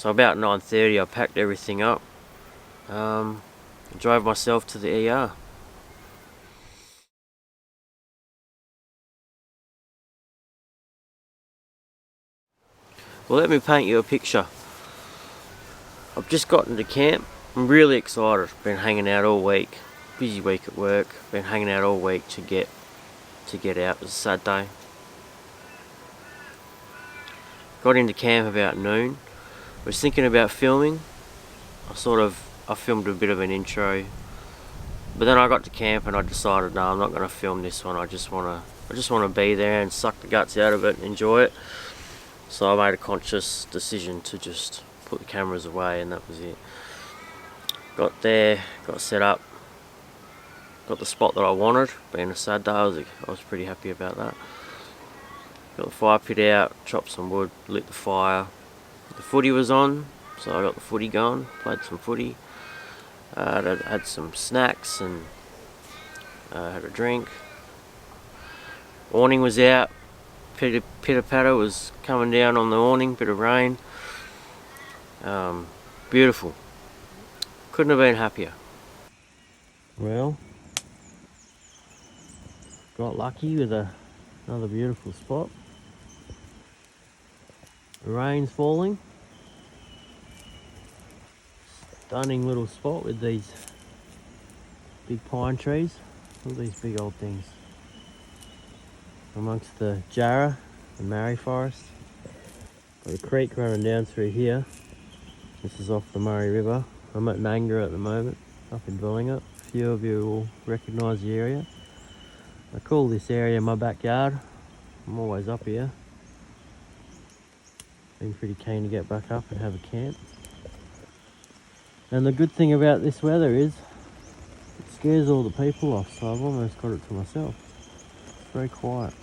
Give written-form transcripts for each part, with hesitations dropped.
So about 9:30 I packed everything up, drove myself to the ER. Well, let me paint you a picture. I've just gotten to camp. I'm really excited. Been hanging out all week. Busy week at work. Been hanging out all week to get out. It was a Saturday. Got into camp about noon. Was thinking about filming. I filmed a bit of an intro, but then I got to camp and I decided, no, I'm not going to film this one. I just want to be there and suck the guts out of it and enjoy it. So I made a conscious decision to just put the cameras away, and that was it. Got there, got set up, got the spot that I wanted. Being a sad day, I was pretty happy about that. Got the fire pit out, chopped some wood, lit the fire. The footy was on, so I got the footy going, played some footy. Had some snacks and had a drink. Awning was out, pitter patter was coming down on the awning, bit of rain. Beautiful. Couldn't have been happier. Well, got lucky with another beautiful spot. The rain's falling. Stunning little spot with these big pine trees. All these big old things. Amongst the Jarrah and Murray forest. Got a creek running down through here. This is off the Murray River. I'm at Nanga at the moment, up in Dwellingup. A few of you will recognise the area. I call this area my backyard. I'm always up here. Been pretty keen to get back up and have a camp. And the good thing about this weather is it scares all the people off, so I've almost got it to myself. It's very quiet.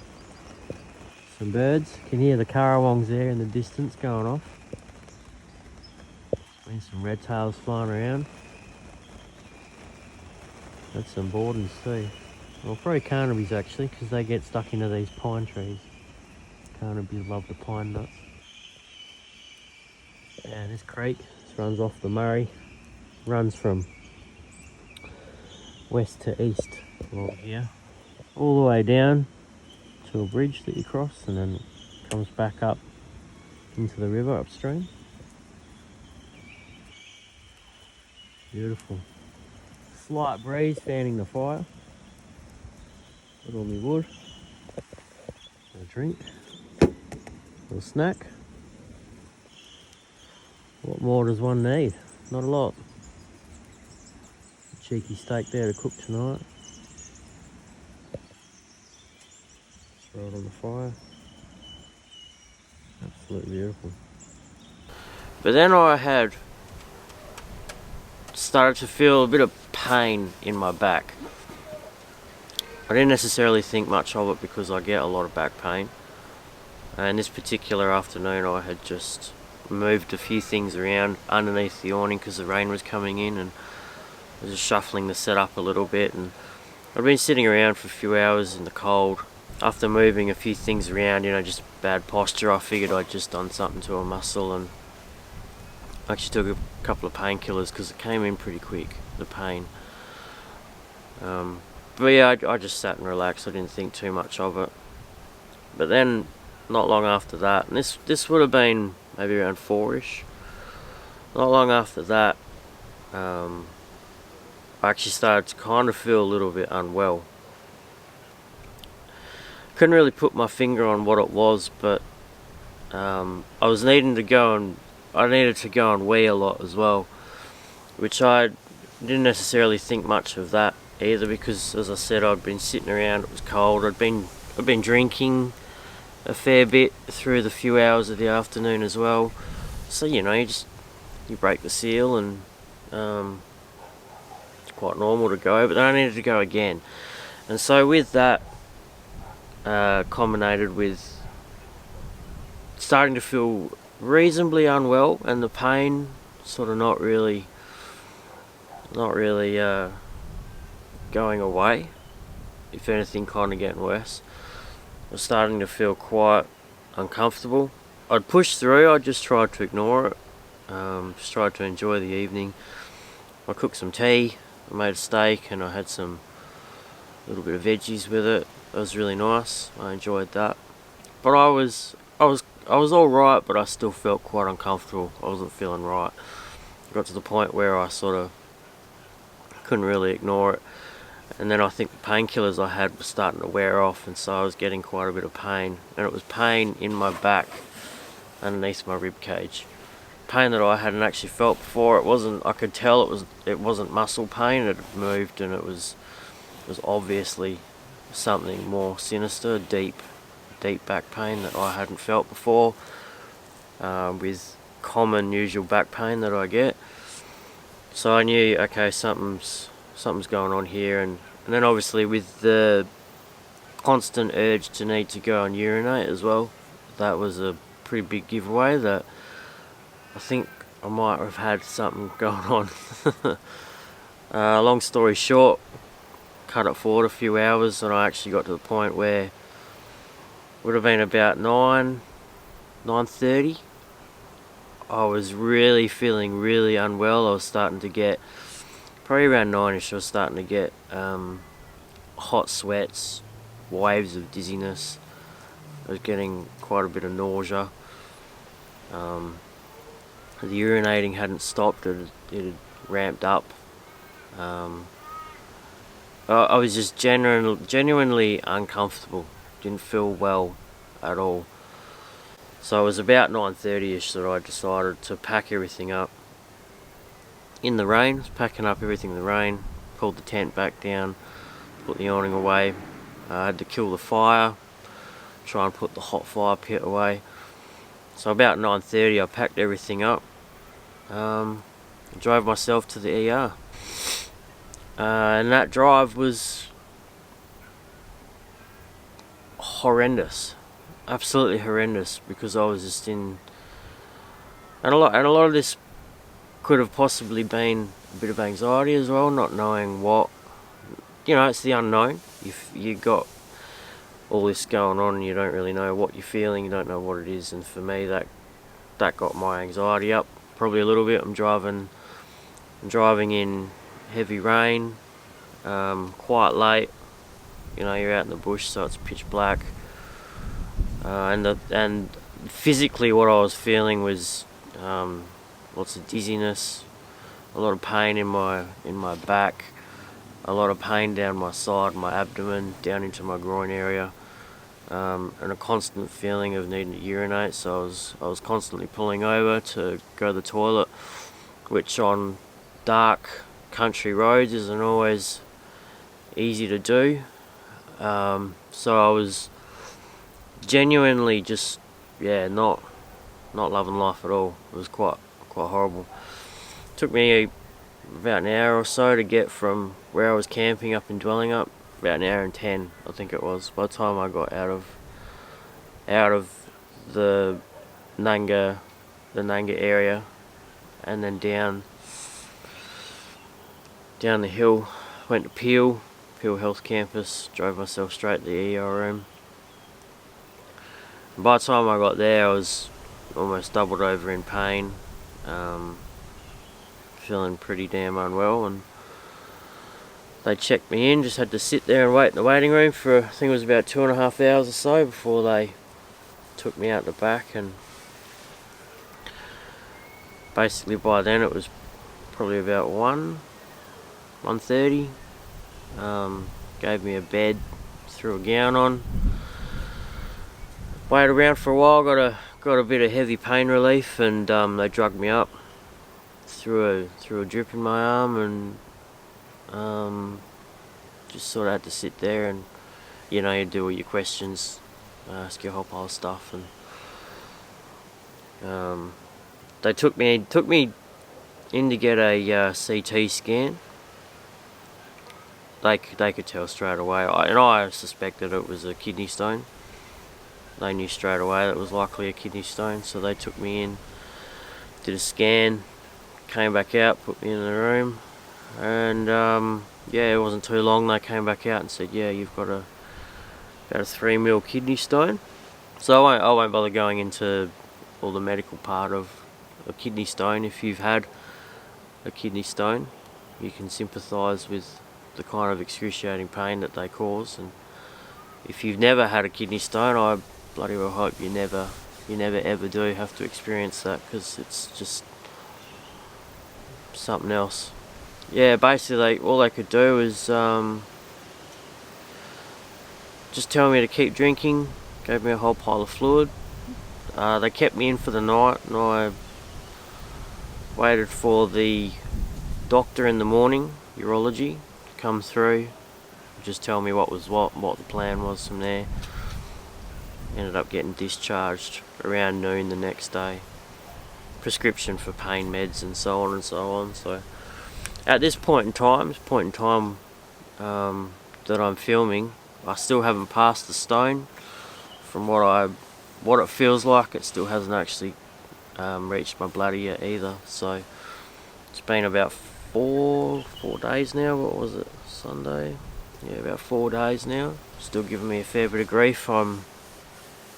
Some birds. You can hear the currawongs there in the distance going off. Been some red tails flying around. Had some bourdons too. Well, probably carnabys actually, because they get stuck into these pine trees. Carnabys love the pine nuts. And this creek, this runs off the Murray. Runs from west to east along here. All the way down to a bridge that you cross, and then it comes back up into the river upstream. Beautiful. Slight breeze fanning the fire. Put on my wood. A drink. A little snack. What more does one need? Not a lot. A cheeky steak there to cook tonight. Throw it on the fire. Absolutely beautiful. But then I had started to feel a bit of pain in my back. I didn't necessarily think much of it because I get a lot of back pain. And this particular afternoon I had just moved a few things around underneath the awning because the rain was coming in, and I was just shuffling the setup a little bit, and I'd been sitting around for a few hours in the cold. After moving a few things around, just bad posture, I figured I'd just done something to a muscle, and I actually took a couple of painkillers because it came in pretty quick, the pain. But yeah, I just sat and relaxed. I didn't think too much of it. But then, not long after that, and this would have been maybe around 4ish. Not long after that, I actually started to kind of feel a little bit unwell. Couldn't really put my finger on what it was, but I needed to go and wee a lot as well, which I didn't necessarily think much of that either, because as I said, I'd been sitting around, it was cold, I'd been drinking a fair bit through the few hours of the afternoon as well, so you break the seal, and it's quite normal to go, but then I needed to go again. And so with that, combined with starting to feel reasonably unwell, and the pain sort of not really going away, if anything kind of getting worse. I was starting to feel quite uncomfortable. I'd push through, I just tried to ignore it, Just tried to enjoy the evening. I cooked some tea, I made a steak, and I had some little bit of veggies with it. It was really nice. I enjoyed that. But I was all right, but I still felt quite uncomfortable. I wasn't feeling right. I got to the point where I sort of couldn't really ignore it. And then I think the painkillers I had were starting to wear off, and so I was getting quite a bit of pain. And it was pain in my back, underneath my rib cage. Pain that I hadn't actually felt before. It wasn't. I could tell it wasn't muscle pain. It had moved, and it was obviously something more sinister, deep back pain that I hadn't felt before. With common, usual back pain that I get. So I knew, okay, something's going on here, and then obviously with the constant urge to need to go and urinate as well, that was a pretty big giveaway that I think I might have had something going on. Long story short, cut it forward a few hours, and I actually got to the point where it would have been about 9:30. I was really feeling really unwell. I was starting to get, probably around 9ish, I was starting to get hot sweats, waves of dizziness. I was getting quite a bit of nausea. The urinating hadn't stopped, it had ramped up. I was just genuinely uncomfortable, didn't feel well at all. So it was about 9:30ish that I decided to pack everything up. In the rain, I was packing up everything in the rain, pulled the tent back down, put the awning away. I had to kill the fire, try and put the hot fire pit away. So about 9:30 I packed everything up, drove myself to the ER. And that drive was horrendous. Absolutely horrendous, because I was just in, and a lot of this could have possibly been a bit of anxiety as well, not knowing what, it's the unknown. You got all this going on and you don't really know what you're feeling, you don't know what it is, and for me that got my anxiety up probably a little bit. I'm driving in heavy rain, quite late, you're out in the bush, so it's pitch black. And physically what I was feeling was lots of dizziness, a lot of pain in my back, a lot of pain down my side, my abdomen, down into my groin area, and a constant feeling of needing to urinate. So I was constantly pulling over to go to the toilet, which on dark country roads isn't always easy to do. So I was genuinely just not loving life at all. It was quite horrible. It took me about an hour or so to get from where I was camping up in Dwellingup. About an hour and 10, I think it was, by the time I got out of the Nanga area, and then down the hill, went to Peel Health Campus, drove myself straight to the ER room. By the time I got there, I was almost doubled over in pain, feeling pretty damn unwell, and they checked me in. Just had to sit there and wait in the waiting room for, I think it was about 2.5 hours or so, before they took me out the back. And basically by then it was probably about 1:30. Gave me a bed, threw a gown on, waited around for a while, got a bit of heavy pain relief, and they drugged me up, threw a drip in my arm, and just sort of had to sit there, and you do all your questions, ask you a whole pile of stuff, and they took me in to get a CT scan. They could tell straight away, and I suspected it was a kidney stone. They knew straight away that it was likely a kidney stone, so they took me in, did a scan, came back out, put me in the room, and it wasn't too long. They came back out and said, you've got about a 3 mil kidney stone. So I won't bother going into all the medical part of a kidney stone. If you've had a kidney stone, you can sympathise with the kind of excruciating pain that they cause. And if you've never had a kidney stone, I bloody well hope you never ever do have to experience that, because it's just something else. Yeah, basically all they could do is just tell me to keep drinking, gave me a whole pile of fluid. They kept me in for the night, and I waited for the doctor in the morning, urology, to come through, just tell me what the plan was from there. Ended up getting discharged around noon the next day. Prescription for pain meds and so on and so on. So at this point in time that I'm filming, I still haven't passed the stone. From what it feels like, it still hasn't actually reached my bladder yet either. So it's been about four days now. What was it? Sunday? Yeah, about 4 days now. Still giving me a fair bit of grief. I'm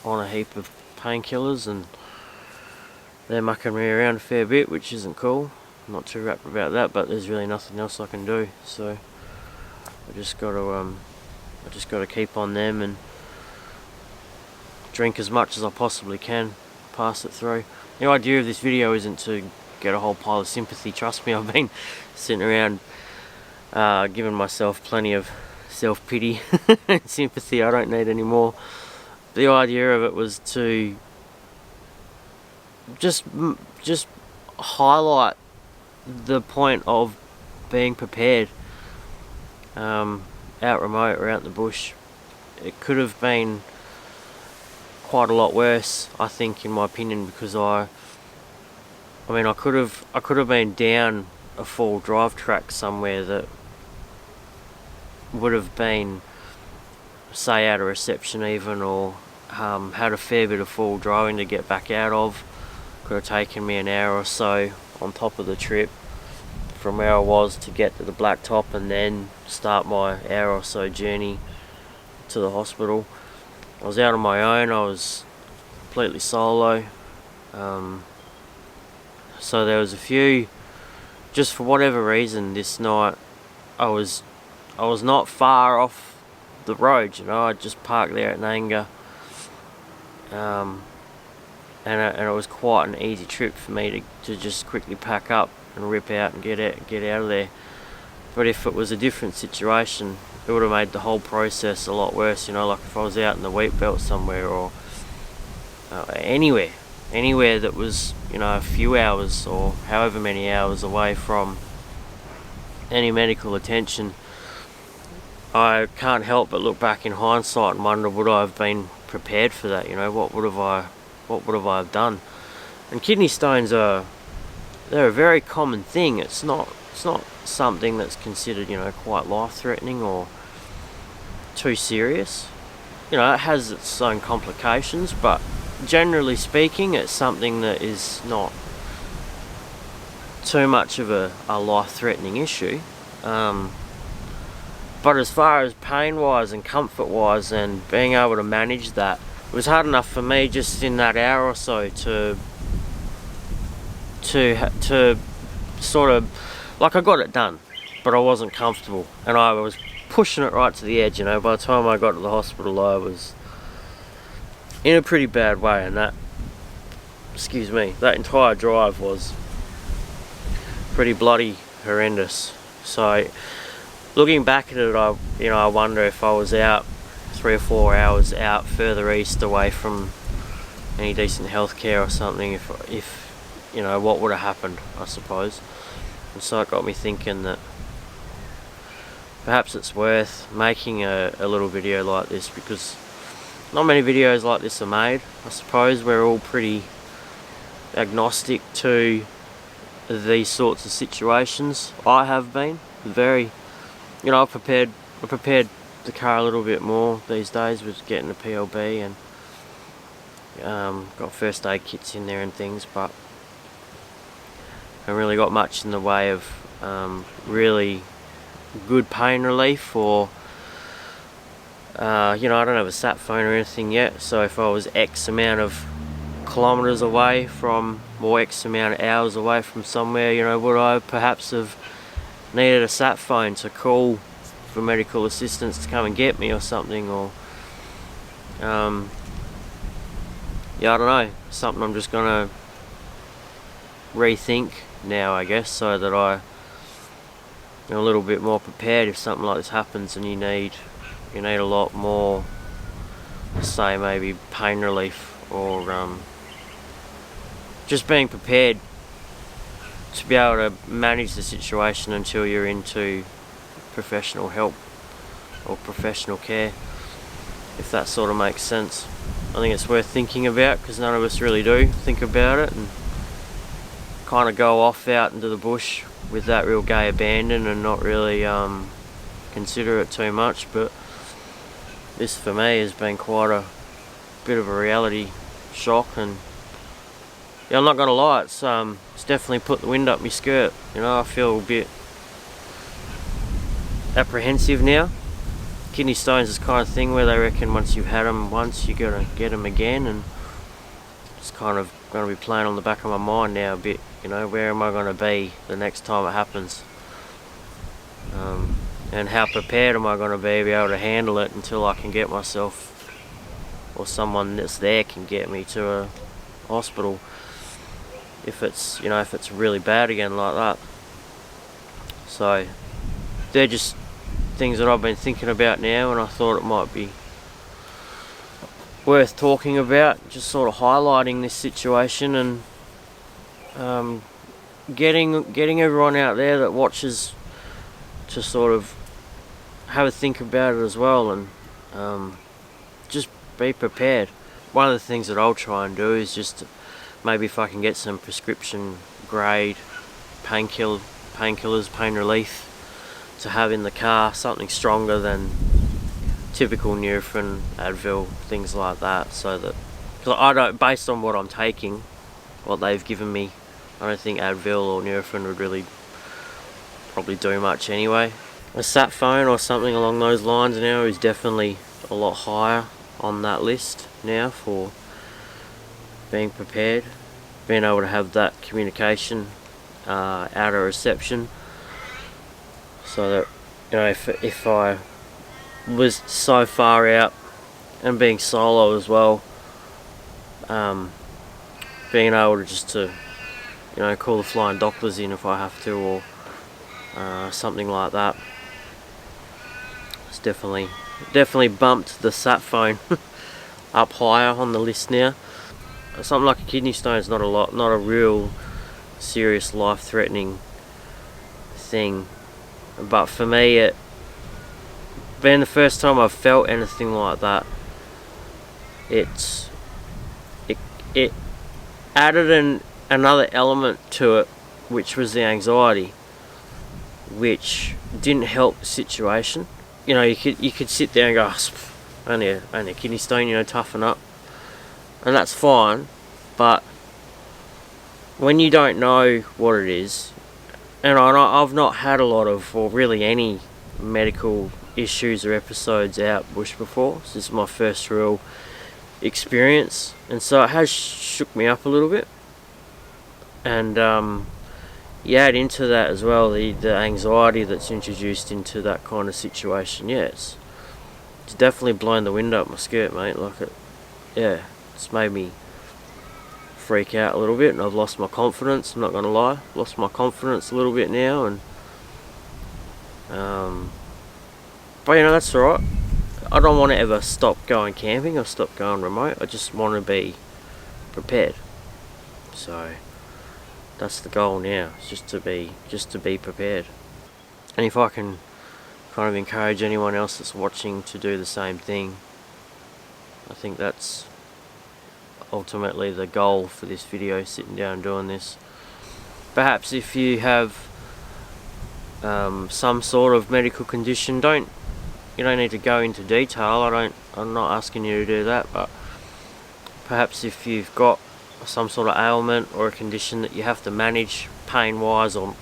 on a heap of painkillers and they're mucking me around a fair bit, which isn't cool. I'm not too rapt about that, but there's really nothing else I can do. So I just got to keep on them and drink as much as I possibly can, pass it through. The idea of this video isn't to get a whole pile of sympathy. Trust me, I've been sitting around giving myself plenty of self-pity and sympathy. I don't need any more. The idea of it was to just highlight the point of being prepared. Out remote or out in the bush, it could have been quite a lot worse, I think, in my opinion, because I could have been down a full drive track somewhere that would have been, say, out of reception even, or had a fair bit of full driving to get back out of. Could have taken me an hour or so on top of the trip from where I was to get to the blacktop and then start my hour or so journey to the hospital. I was out on my own. I was completely solo. So there was a few, just for whatever reason this night, I was not far off the road, you know. I just parked there at Nanga, and it was quite an easy trip for me to just quickly pack up and rip out and get out of there. But if it was a different situation, it would have made the whole process a lot worse, you know. Like if I was out in the wheat belt somewhere, or anywhere that was, you know, a few hours or however many hours away from any medical attention, I can't help but look back in hindsight and wonder, would I have been prepared for that? You know, what would I have done? And kidney stones they're a very common thing. It's not something that's considered, you know, quite life-threatening or too serious. You know, it has its own complications, but generally speaking, it's something that is not too much of a life-threatening issue. But as far as pain-wise and comfort-wise and being able to manage that, it was hard enough for me just in that hour or so to sort of, like, I got it done, but I wasn't comfortable, and I was pushing it right to the edge, you know. By the time I got to the hospital, I was in a pretty bad way, and that entire drive was pretty bloody horrendous. So looking back at it, I wonder if I was out 3 or 4 hours out further east away from any decent healthcare or something, if you know, what would have happened, I suppose. And so it got me thinking that perhaps it's worth making a little video like this, because not many videos like this are made. I suppose we're all pretty agnostic to these sorts of situations. I have been very, you know, I've prepared the car a little bit more these days with getting the PLB, and got first aid kits in there and things, but I haven't really got much in the way of really good pain relief, or you know, I don't have a sat phone or anything yet, so if I was X amount of kilometres away from, or X amount of hours away from somewhere, you know, would I perhaps have needed a sat phone to call for medical assistance to come and get me or something, or yeah, I don't know, something I'm just gonna rethink now, I guess, so that I'm a little bit more prepared if something like this happens and you need a lot more, say maybe pain relief, or just being prepared to be able to manage the situation until you're into professional help or professional care, if that sort of makes sense. I think it's worth thinking about, because none of us really do think about it, and kind of go off out into the bush with that real gay abandon and not really consider it too much. But this for me has been quite a bit of a reality shock, and yeah, I'm not gonna lie, it's definitely put the wind up my skirt. You know, I feel a bit apprehensive now. Kidney stones is kind of thing where they reckon once you've had them once, you gotta get them again, and it's kind of going to be playing on the back of my mind now a bit. You know, where am I going to be the next time it happens? And how prepared am I going to be able to handle it until I can get myself, or someone that's there can get me to a hospital if it's, you know, if it's really bad again like that. So they're just things that I've been thinking about now, and I thought it might be worth talking about, just sort of highlighting this situation, and getting everyone out there that watches to sort of have a think about it as well, and just be prepared. One of the things that I'll try and do is just maybe if I can get some prescription grade painkillers, pain relief to have in the car, something stronger than typical Nurofen, Advil, things like that, so that, cause I don't, based on what I'm taking, what they've given me, I don't think Advil or Nurofen would really probably do much anyway. A sat phone or something along those lines now is definitely a lot higher on that list now for being prepared, being able to have that communication out of reception, so that, you know, if I was so far out, and being solo as well, being able to just to, you know, call the flying doctors in if I have to, or something like that. It's definitely bumped the sat phone up higher on the list now. Something like a kidney stone is not a real serious life-threatening thing, but for me, it being the first time I've felt anything like that, it added another element to it, which was the anxiety, which didn't help the situation. You know, you could sit there and go, oh, only a kidney stone, you know, toughen up, and that's fine. But when you don't know what it is, and I've not had a lot of, or really any, medical issues or episodes out bush before. So this is my first real experience, and so it has shook me up a little bit. And you add into that as well the anxiety that's introduced into that kind of situation. Yeah, it's definitely blown the wind up my skirt, mate. Like it's made me freak out a little bit, and I've lost my confidence. I'm not gonna lie, lost my confidence a little bit now, and but you know, that's alright. I don't want to ever stop going camping or stop going remote. I just want to be prepared. So that's the goal now, is just to be prepared. And if I can kind of encourage anyone else that's watching to do the same thing, I think that's ultimately the goal for this video, sitting down and doing this. Perhaps if you have some sort of medical condition, you don't need to go into detail. I'm not asking you to do that, but perhaps if you've got some sort of ailment or a condition that you have to manage pain wise or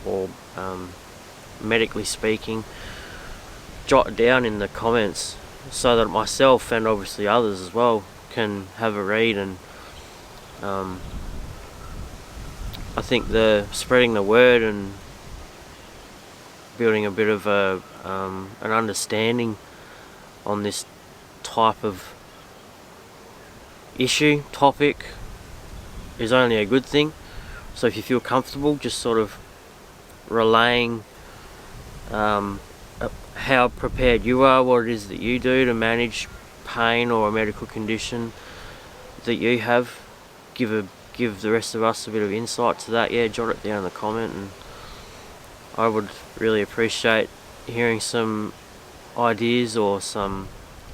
medically speaking, jot it down in the comments so that myself and obviously others as well can have a read and I think the spreading the word and building a bit of an understanding on this type of topic is only a good thing. So if you feel comfortable just sort of relaying how prepared you are, what it is that you do to manage pain or a medical condition that you have, give the rest of us a bit of insight to that, yeah, jot it down in the comment, and I would really appreciate hearing some ideas or some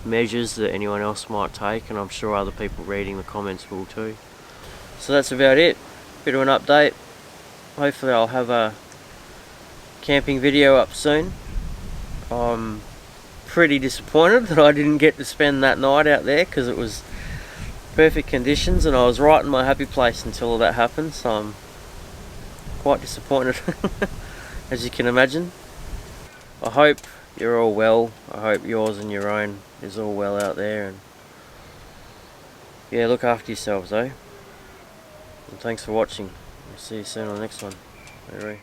measures that anyone else might take, and I'm sure other people reading the comments will too. So that's about it, bit of an update. Hopefully I'll have a camping video up soon. I'm pretty disappointed that I didn't get to spend that night out there, because it was perfect conditions and I was right in my happy place until all that happened, so I'm quite disappointed as you can imagine. I hope you're all well. I hope yours and your own is all well out there, and yeah, look after yourselves, and thanks for watching. I'll see you soon on the next one. Bye.